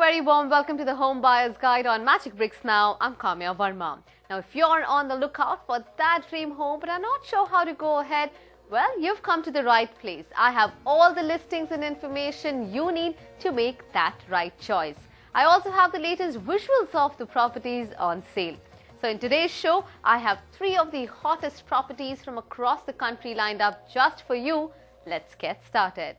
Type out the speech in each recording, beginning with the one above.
very warm welcome to the Home Buyer's Guide on Magic Bricks Now. I'm Kamya Verma. Now, if you're on the lookout for that dream home but are not sure how to go ahead, well, you've come to the right place. I have all the listings and information you need to make that right choice. I also have the latest visuals of the properties on sale. So in today's show, I have 3 of the hottest properties from across the country lined up just for you. Let's get started.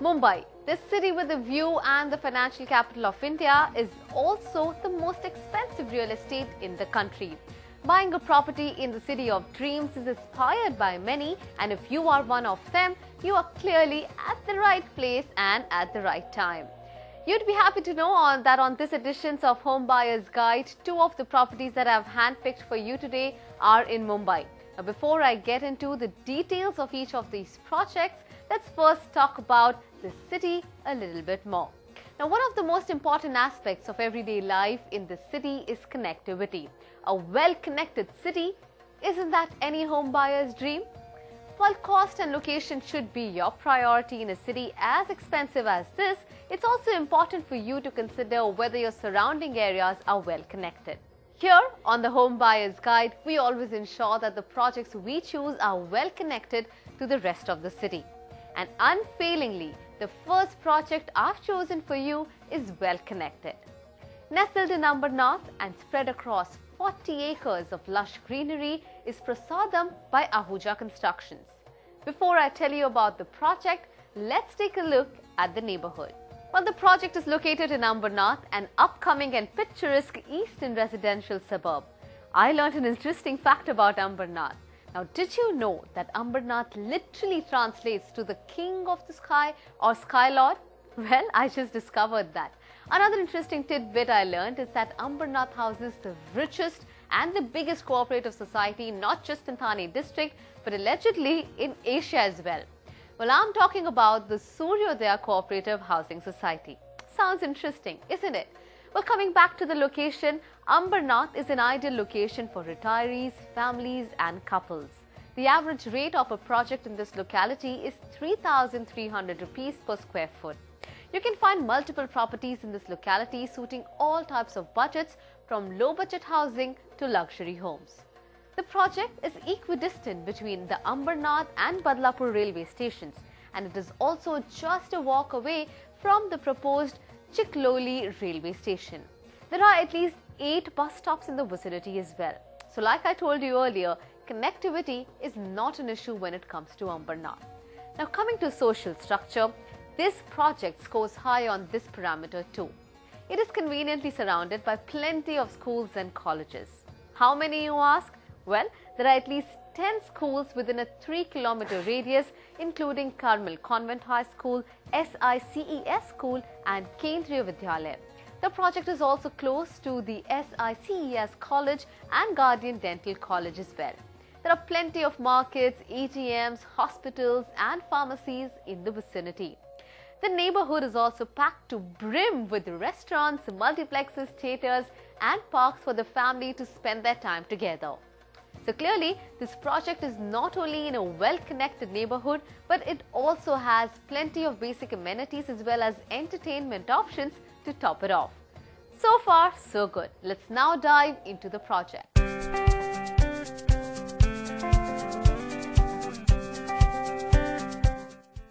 Mumbai, this city with the view and the financial capital of India, is also the most expensive real estate in the country. Buying a property in the city of dreams is aspired by many, and if you are one of them, you are clearly at the right place and at the right time. You'd be happy to know that on this edition of Home Buyer's Guide, 2 of the properties that I've handpicked for you today are in Mumbai. Now, before I get into the details of each of these projects, let's first talk about the city a little bit more. Now, one of the most important aspects of everyday life in the city is connectivity. A well-connected city, isn't that any home buyer's dream? While cost and location should be your priority in a city as expensive as this, it's also important for you to consider whether your surrounding areas are well connected. Here on the Home Buyer's Guide, we always ensure that the projects we choose are well connected to the rest of the city. And unfailingly, the first project I've chosen for you is well connected. Nestled in Ambernath and spread across 40 acres of lush greenery is Prasadam by Ahuja Constructions. Before I tell you about the project, let's take a look at the neighborhood. Well, the project is located in Ambernath, an upcoming and picturesque eastern residential suburb. I learned an interesting fact about Ambernath. Now, did you know that Ambernath literally translates to the king of the sky or sky lord? Well, I just discovered that. Another interesting tidbit I learned is that Ambernath houses the richest and the biggest cooperative society, not just in Thane district, but allegedly in Asia as well. Well, I'm talking about the Suryodaya Cooperative Housing Society. Sounds interesting, isn't it? Well, coming back to the location, Ambernath is an ideal location for retirees, families and couples. The average rate of a project in this locality is 3,300 rupees per square foot. You can find multiple properties in this locality suiting all types of budgets, from low-budget housing to luxury homes. The project is equidistant between the Ambernath and Badlapur railway stations, and it is also just a walk away from the proposed Chickloli railway station. There are at least 8 bus stops in the vicinity as well. So like I told you earlier, connectivity is not an issue when it comes to Ambernath. Now, coming to social structure, this project scores high on this parameter too. It is conveniently surrounded by plenty of schools and colleges. How many, you ask? Well, there are at least 10 schools within a 3-kilometer radius, including Carmel Convent High School, SICES School and Kendriya Vidyalaya. The project is also close to the SICES College and Guardian Dental College as well. There are plenty of markets, ATMs, hospitals and pharmacies in the vicinity. The neighborhood is also packed to brim with restaurants, multiplexes, theatres and parks for the family to spend their time together. So clearly, this project is not only in a well-connected neighborhood, but it also has plenty of basic amenities as well as entertainment options to top it off. So far, so good. Let's now dive into the project.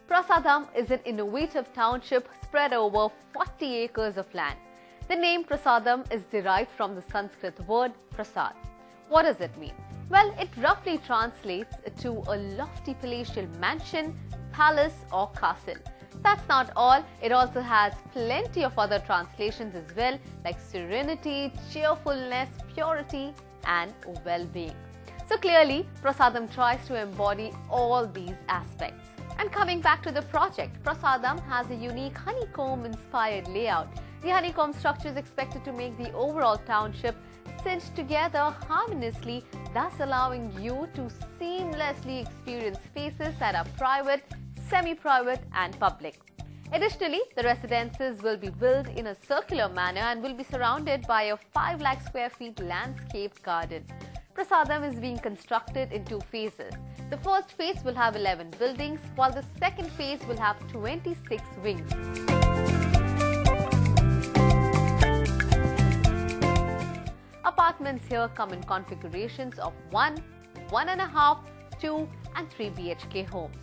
Prasadam is an innovative township spread over 40 acres of land. The name Prasadam is derived from the Sanskrit word prasad. What does it mean? Well, it roughly translates to a lofty palatial mansion, palace or castle. That's not all, it also has plenty of other translations as well, like serenity, cheerfulness, purity and well-being. So clearly, Prasadam tries to embody all these aspects. And coming back to the project, Prasadam has a unique honeycomb-inspired layout. The honeycomb structure is expected to make the overall township sit together harmoniously, thus allowing you to seamlessly experience spaces that are private, semi-private and public. Additionally, the residences will be built in a circular manner and will be surrounded by a 5 lakh square feet landscaped garden. Prasadam is being constructed in 2 phases. The first phase will have 11 buildings, while the second phase will have 26 wings. Apartments here come in configurations of 1, 1.5, 2 and 3 BHK homes.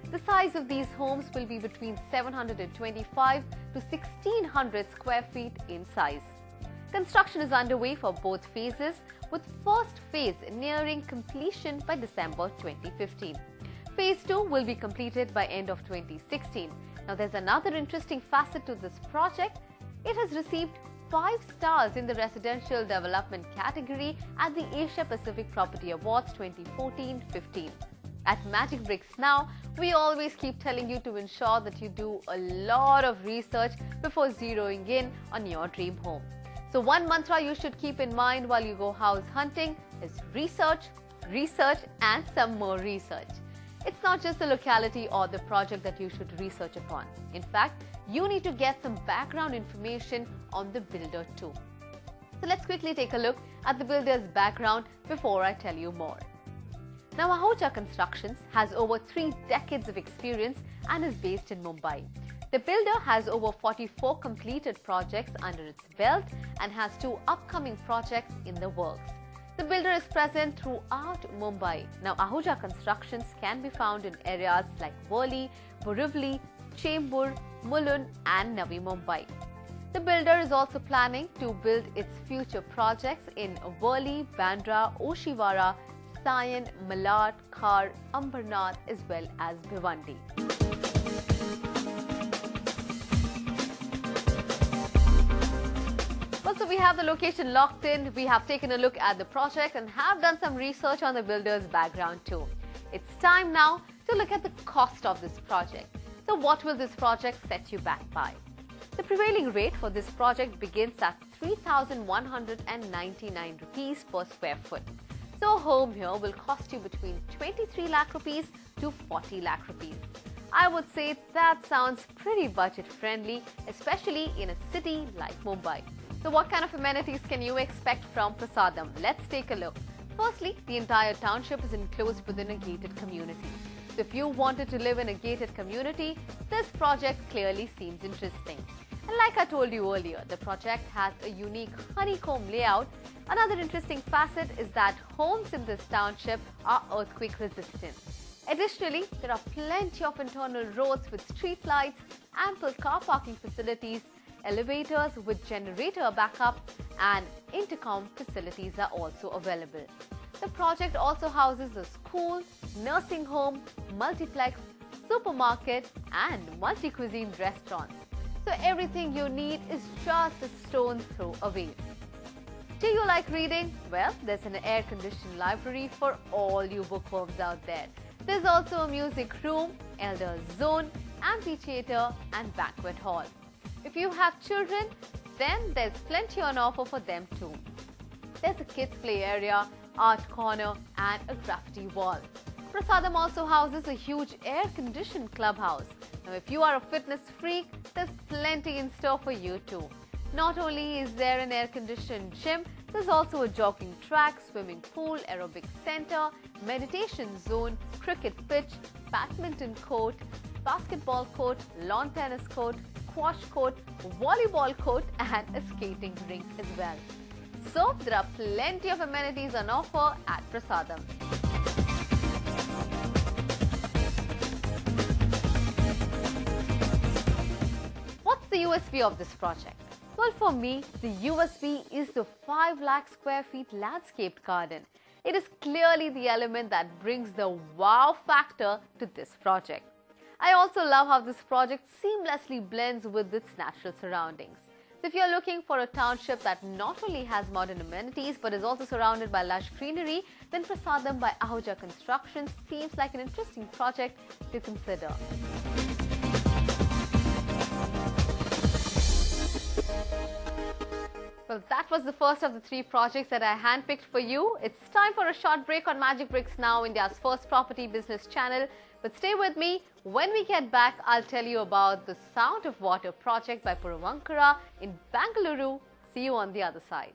The size of these homes will be between 725 to 1600 square feet in size. Construction is underway for both phases, with first phase nearing completion by December 2015. Phase 2 will be completed by end of 2016. Now there's another interesting facet to this project. It has received 5 stars in the residential development category at the Asia Pacific Property Awards 2014-15. At Magic Bricks Now, we always keep telling you to ensure that you do a lot of research before zeroing in on your dream home. So one mantra you should keep in mind while you go house hunting is research, research and some more research. It's not just the locality or the project that you should research upon. In fact, you need to get some background information on the builder too. So let's quickly take a look at the builder's background before I tell you more. Now, Ahuja Constructions has over 3 decades of experience and is based in Mumbai. The builder has over 44 completed projects under its belt and has 2 upcoming projects in the works. The builder is present throughout Mumbai. Now, Ahuja Constructions can be found in areas like Worli, Borivali, Chembur, Mulund and Navi Mumbai. The builder is also planning to build its future projects in Worli, Bandra, Oshiwara, Sion, Malad, Khar, Ambernath as well as Bhiwandi. So we have the location locked in, we have taken a look at the project and have done some research on the builder's background too. It's time now to look at the cost of this project. So what will this project set you back by? The prevailing rate for this project begins at 3,199 rupees per square foot. So a home here will cost you between 23 lakh rupees to 40 lakh rupees. I would say that sounds pretty budget friendly, especially in a city like Mumbai. So what kind of amenities can you expect from Prasadam? Let's take a look. Firstly, the entire township is enclosed within a gated community. So if you wanted to live in a gated community, this project clearly seems interesting. And like I told you earlier, the project has a unique honeycomb layout. Another interesting facet is that homes in this township are earthquake resistant. Additionally, there are plenty of internal roads with street lights, ample car parking facilities, elevators with generator backup and intercom facilities are also available. The project also houses a school, nursing home, multiplex, supermarket and multi-cuisine restaurants. So everything you need is just a stone's throw away. Do you like reading? Well, there's an air-conditioned library for all you bookworms out there. There's also a music room, elder zone, amphitheatre and banquet hall. If you have children, then there's plenty on offer for them too. There's a kids play area, art corner and a graffiti wall. Prasadam also houses a huge air-conditioned clubhouse. Now if you are a fitness freak, there's plenty in store for you too. Not only is there an air-conditioned gym, there's also a jogging track, swimming pool, aerobic center, meditation zone, cricket pitch, badminton court, basketball court, lawn tennis court, squash court, volleyball court and a skating rink as well. So there are plenty of amenities on offer at Prasadam. What's the USP of this project? Well, for me, the USP is the 5 lakh square feet landscaped garden. It is clearly the element that brings the wow factor to this project. I also love how this project seamlessly blends with its natural surroundings. So if you're looking for a township that not only has modern amenities but is also surrounded by lush greenery, then Prasadam by Ahuja Constructions seems like an interesting project to consider. Well, that was the first of the 3 projects that I handpicked for you. It's time for a short break on Magic Bricks Now, India's first property business channel. But stay with me. When we get back, I'll tell you about the Sound of Water project by Puravankara in Bangalore. See you on the other side.